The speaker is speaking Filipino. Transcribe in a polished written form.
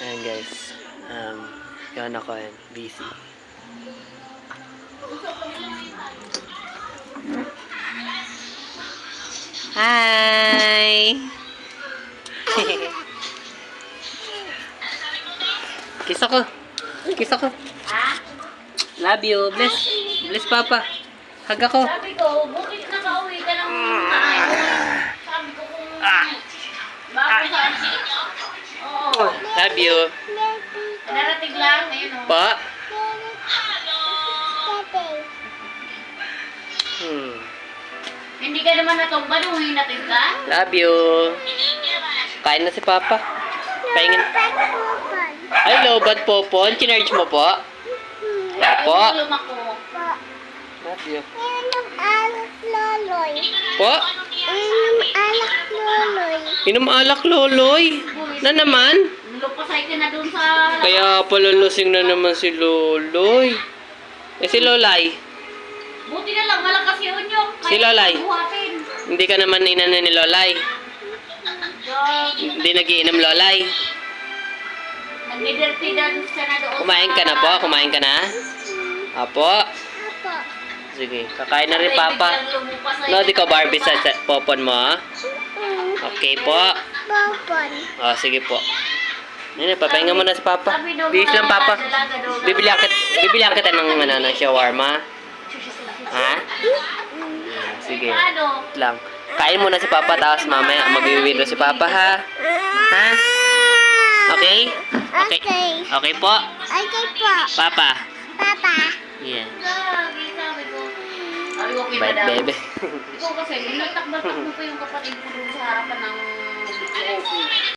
Ayan guys. Yan ako yan. Busy. Hi! Kiss ako. Kiss ako. Love you. Bless. Bless Papa. Hug ako. Sabi ko, bukit na ka-uwi ka ng sabi ko kung bago sa oo. Love you. Narating lang, ayun o. Pa. Hindi ka naman natumba nung hinatin ka? Love you. Kain na si Papa. Pahingin. Ay, lobat po po. Chinarge mo po. Po. Ay, lumako. Love you. Inom alak loloy. Po. Inom alak loloy. Inom alak loloy. Na naman? Lupasay ka na dun sa... Kaya pala lasing na naman si Loloy. Eh si Lolay. Buti na lang, malakas yun yung... Si Lolay. Buhatin. Hindi ka naman inano ni Lolay. Hindi nagiinom Lolay. Nag-dirty dance ka na doon. Kumain ka na po? Kumain ka na? Apo. Apo. Sige, kakain na rin Papa. No, di ka Barbie sa popon mo, ha? Okay po. Popon. Oh, sige po. Yan, papahinga mo na si Papa. Bilis lang Papa. Bibilihan kita ng, ng shawarma. Ha? Sige. Ano? Lang. Kain muna si Papa, tapos mamaya mag-withdraw si Papa, ha? Ha? Okay? Okay. Okay po? Okay po. Papa. Papa. Yeah. Sabi ko. Sabi ko, Bye, daw. baby. Ikaw kasi, inatakbatak mo pa yung kapatid ko doon sa harapan ng office.